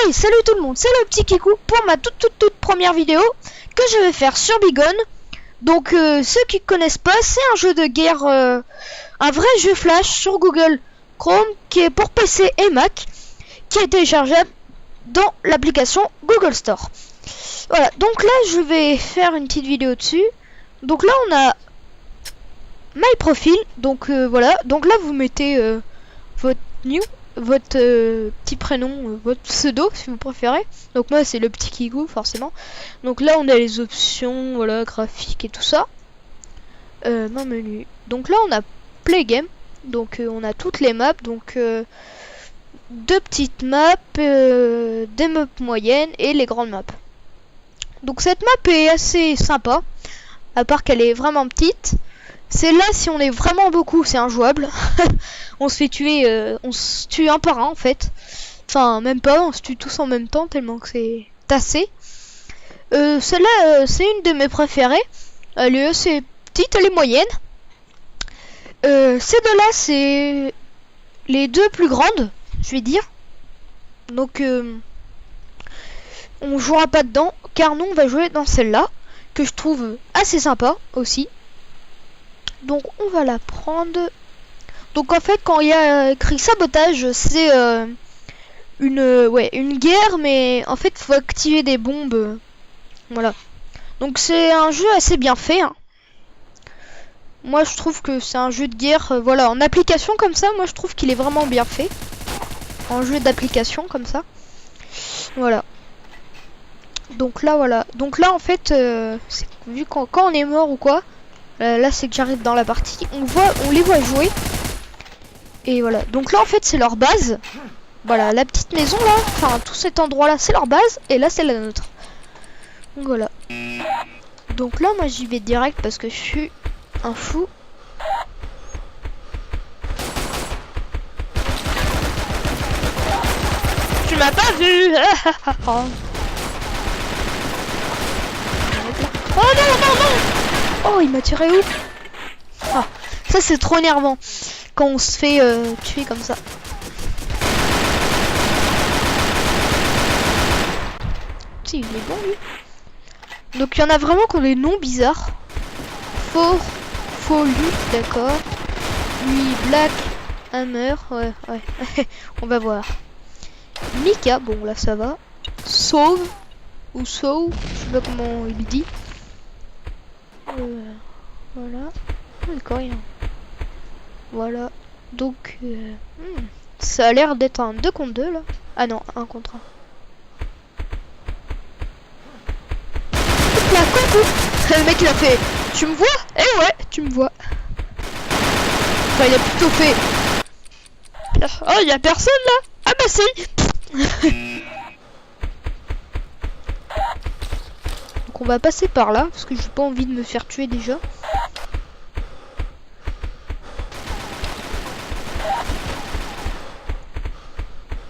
Hey, salut tout le monde, c'est le petit Kikou pour ma toute première vidéo que je vais faire sur Big On. Donc ceux qui connaissent pas, c'est un jeu de guerre, un vrai jeu flash sur Google Chrome qui est pour PC et Mac, qui est téléchargeable dans l'application Google Store. Voilà, donc là je vais faire une petite vidéo dessus. Donc là on a My Profile, donc voilà, donc là vous mettez votre new, votre petit prénom, votre pseudo si vous préférez. Donc moi c'est le petit Kikou forcément. Donc là on a les options, voilà, graphiques et tout ça. Mon menu. Donc là on a Play Game. Donc on a toutes les maps. Donc deux petites maps, des maps moyennes et les grandes maps. Donc cette map est assez sympa, à part qu'elle est vraiment petite. C'est là, si on est vraiment beaucoup, c'est injouable. On se fait tuer, on se tue un par un en fait. Enfin, même pas, on se tue tous en même temps tellement que c'est tassé. Celle-là, c'est une de mes préférées. Elle est assez petite, elle est moyenne. Ces deux-là, c'est les deux plus grandes, je vais dire. Donc, on jouera pas dedans, car nous, on va jouer dans celle-là, que je trouve assez sympa aussi. Donc on va la prendre. Donc en fait quand il y a écrit sabotage, c'est une guerre, mais en fait faut activer des bombes. Voilà. Donc c'est un jeu assez bien fait, hein. Moi je trouve que c'est un jeu de guerre, voilà, en application comme ça, moi je trouve qu'il est vraiment bien fait. En jeu d'application comme ça. Voilà. Donc là voilà. Donc là en fait, vu quand on est mort ou quoi. Là c'est que j'arrive dans la partie, on les voit jouer. Et voilà, donc là en fait c'est leur base. Voilà, la petite maison là, enfin tout cet endroit là c'est leur base. Et là c'est la nôtre. Donc voilà. Donc là moi j'y vais direct parce que je suis un fou. Tu m'as pas vu. Oh non non non. Oh, il m'a tiré où? Ah, ça c'est trop énervant quand on se fait tuer comme ça. Si, il est bon lui. Donc il y en a vraiment qui ont des noms bizarres. Folie, d'accord. Lui, Black Hammer, ouais. On va voir. Mika, bon là ça va. Sauve ou Sauve, je sais pas comment il dit. Voilà. Le coréen. Voilà. Donc ça a l'air d'être un 2 contre 2 là. Ah non, 1 contre 1. Là, coucou. Le mec il a fait. Tu me vois? Eh ouais, tu me vois. Enfin, il a plutôt fait. Oh, il y a personne là. Ah bah si. Donc on va passer par là parce que j'ai pas envie de me faire tuer déjà.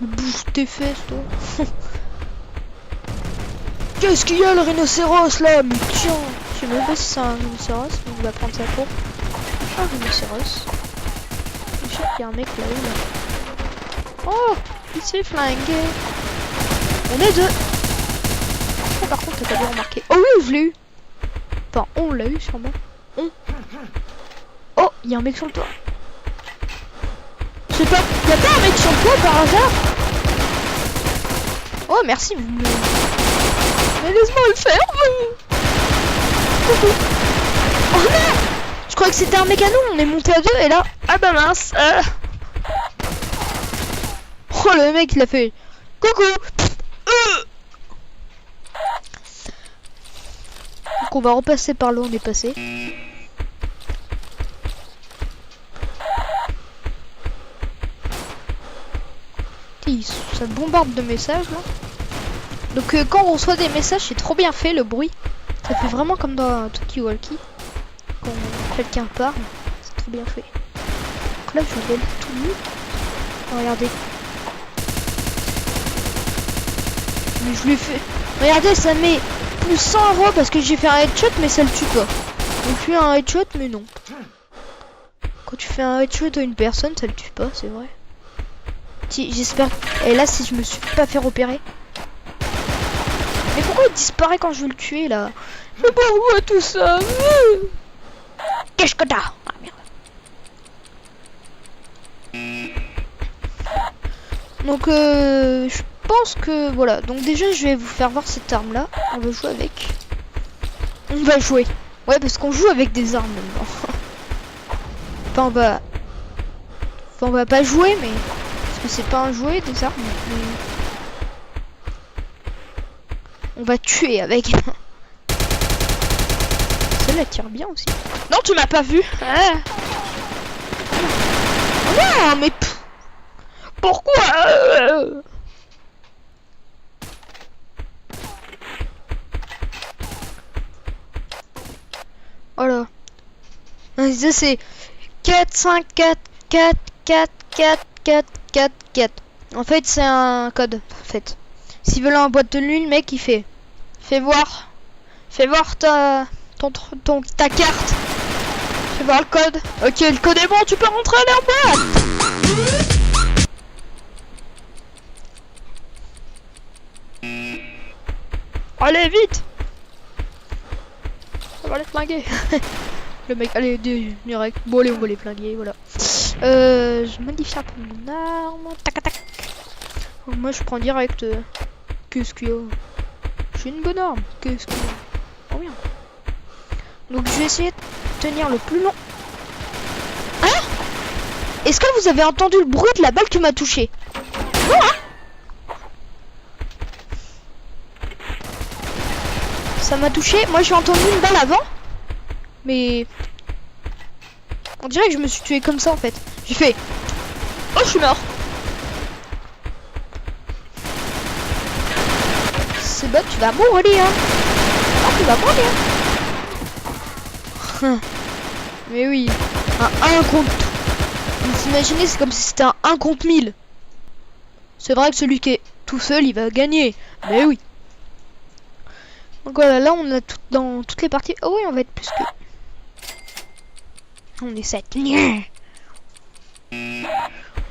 Bouge tes fesses toi. Qu'est-ce qu'il y a le rhinocéros là? Mais tiens, je sais même pas si c'est un rhinocéros, mais on va prendre ça pour un rhinocéros. Je sais qu'il y a un mec là-haut là. Oh, il s'est flingué. On est deux. Oh, par contre t'as bien remarqué. Oh oui, je l'ai eu. Enfin on l'a eu sûrement. Oh, il y a un mec sur le toit. Je sais pas, y'a pas un mec sur le toit par hasard? Oh merci, vous me... Mais laisse-moi le faire. Oh non, je croyais que c'était un mec à nous, on est monté à deux et là... Ah bah mince. Oh le mec il a fait... Coucou. Donc on va repasser par là, on est passé. Ça bombarde de messages là. Donc quand on reçoit des messages, c'est trop bien fait le bruit. Ça fait vraiment comme dans Talkie Walkie. Quand quelqu'un parle, c'est trop bien fait. Donc là je vais tout nu. Regardez. Mais je lui fais. Regardez, ça met plus 100 € parce que j'ai fait un headshot mais ça le tue pas. Donc je fais un headshot mais non. Quand tu fais un headshot à une personne, ça le tue pas, c'est vrai. Si, j'espère. Et là, si je me suis pas fait repérer. disparaît quand je veux le tuer là. Mais pourquoi tout ça? Qu'est-ce que t'as? Ah merde. Donc je pense que voilà. Donc déjà je vais vous faire voir cette arme là. On va jouer avec. On va jouer. Ouais, parce qu'on joue avec des armes maintenant. Enfin on va pas jouer, mais parce que c'est pas un jouet des armes. Mais... on va tuer avec. Celle-là tire bien aussi. Non, tu m'as pas vu. Ah. Non, mais pourquoi? Voilà. Ça c'est 4, 5, 4, 4, 4, 4, 4, 4, 4. En fait, c'est un code. En fait, s'il veut la boîte de nuit, le mec il fait. Fais voir ta carte. Fais voir le code. Ok, le code est bon, tu peux rentrer à la boîte. Allez, vite. On va les flinguer. Le mec, allez, direct. Bon, allez, on va les flinguer, voilà. Je modifie un peu mon arme. Tac, tac. Moi, je prends direct. Qu'est-ce qu'il y a? J'ai une bonne arme. Qu'est-ce qu'il y a? Oh bien. Donc, je vais essayer de tenir le plus long. Hein? Est-ce que vous avez entendu le bruit de la balle qui m'a touché? Non, hein? Ça m'a touché. Moi, j'ai entendu une balle avant. Mais... on dirait que je me suis tué comme ça, en fait. J'ai fait... oh, je suis mort. C'est bon, tu vas mourir. Non, tu vas mourir. Mais oui. Un 1 contre... vous imaginez, c'est comme si c'était un 1 contre 1000. C'est vrai que celui qui est tout seul, il va gagner. Mais oui. Donc voilà, là on a tout dans toutes les parties. Oh oui, on va être plus que... on est 7. On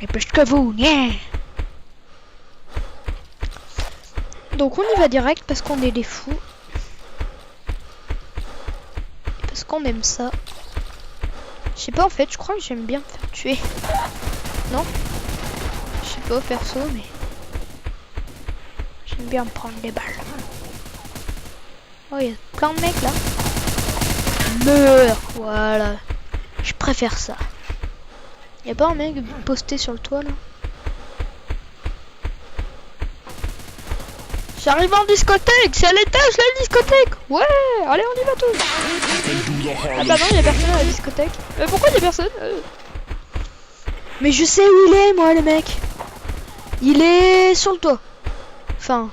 est plus que vous. Donc on y va direct parce qu'on est des fous. Et parce qu'on aime ça. Je sais pas, en fait, je crois que j'aime bien me faire tuer. Non? Je sais pas, perso, mais... j'aime bien me prendre des balles. Oh, il y a plein de mecs là. Meurs. Voilà. Je préfère ça. Y a pas un mec posté sur le toit là? J'arrive en discothèque. C'est à l'étage la discothèque. Ouais. Allez, on y va tous. Ah bah non, y a personne à la discothèque. Pourquoi y a personne? Mais je sais où il est, moi, le mec. Il est sur le toit. Enfin...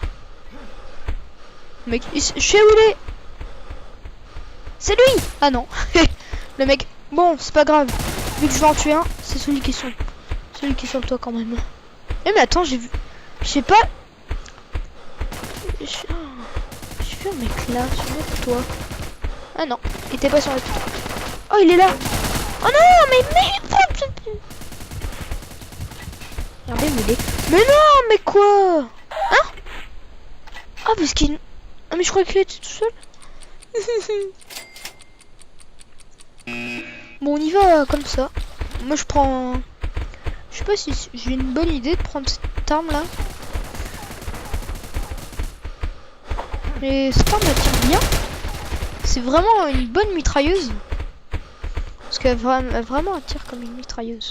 mec, je sais où il est. C'est lui. Ah non. Le mec. Bon, c'est pas grave. Vu que je vais en tuer un, c'est celui qui est sur le toit quand même. Mais attends, j'ai vu... je sais pas... j'ai vu un mec là, sur le toit. Ah non, il était pas sur le toit. Oh, il est là. Oh non, mais... regardez où il est. Mais non, mais quoi? Hein? Ah, parce qu'il... ah, mais je crois qu'il était tout seul. Bon, on y va comme ça. Moi, je prends... je sais pas si j'ai une bonne idée de prendre cette arme là. Mais cette arme elle tire bien. C'est vraiment une bonne mitrailleuse. Parce qu'elle vraiment elle tire comme une mitrailleuse.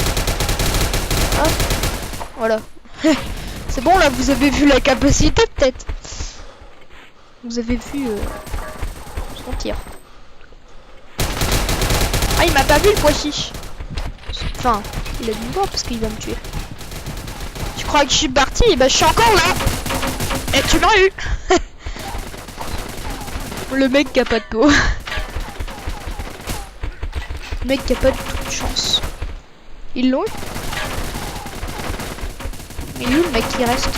Hop. Voilà. C'est bon là, vous avez vu la capacité peut-être. Vous avez vu son tir. Ah, il m'a pas vu le pois chiche. Enfin, il a dû me voir parce qu'il va me tuer. Tu crois que je suis parti? Et bah je suis encore là. Et tu m'as eu. Le mec qui a pas de peau. Le mec qui a pas de toute chance. Ils l'ont eu. Mais lui, le mec qui reste.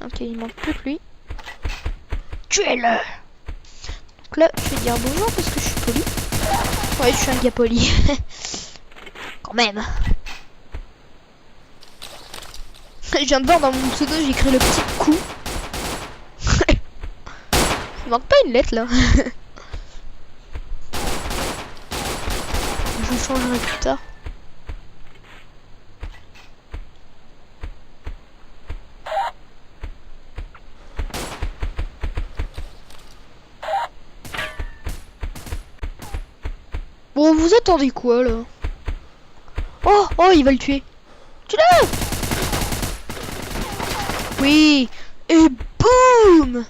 Ok, il manque plus que lui. Tuez-le. Donc là, je vais dire bonjour parce que je suis poli. Ouais, je suis un gars poli. Quand même. Je viens de voir dans mon pseudo, j'ai écrit le petit coup. Il manque pas une lettre là. Je changerai plus tard. Bon, vous attendez quoi là? Oh, oh, il va le tuer. Tue-le! Oui. Et boum!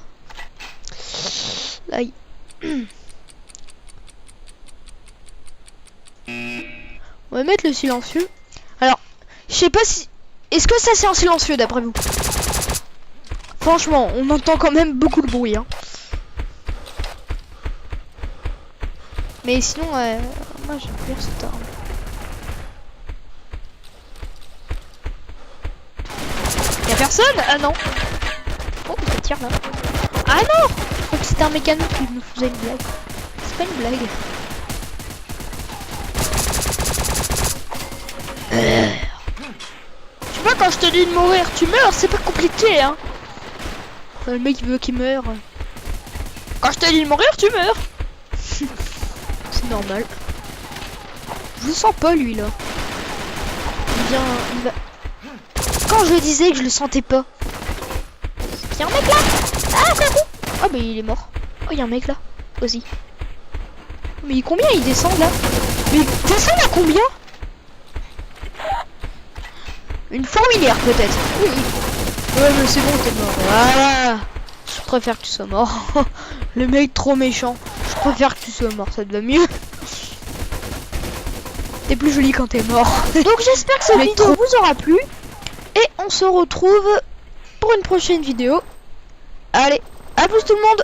Aïe. On va mettre le silencieux. Alors, je sais pas si... Est-ce que ça c'est un silencieux d'après vous? Franchement, on entend quand même beaucoup de bruit. Hein. Mais sinon, moi j'aime bien cette arme. Y'a personne? Ah non. Oh, ça tire là. Ah non! Je crois que c'était un mécano qui me faisait une blague. C'est pas une blague. Tu vois, quand je te dis de mourir, tu meurs, c'est pas compliqué, hein. Le mec il veut qu'il meure. Quand je te dis de mourir, tu meurs. C'est normal. Je le sens pas lui là. Il va... Quand je disais que je le sentais pas. Il y a un mec là. Ah frérot. Ah bah il est mort. Oh il y a un mec là aussi. Mais combien il descend là? Mais il descend à combien? Une fourmilière peut-être. Oui. Ouais mais c'est bon t'es mort. Voilà. Je préfère que tu sois mort. Le mec trop méchant. Je préfère que tu sois mort, ça te va mieux. T'es plus joli quand t'es mort. Donc j'espère que cette vidéo vous aura plu. Et on se retrouve pour une prochaine vidéo. Allez, à plus tout le monde.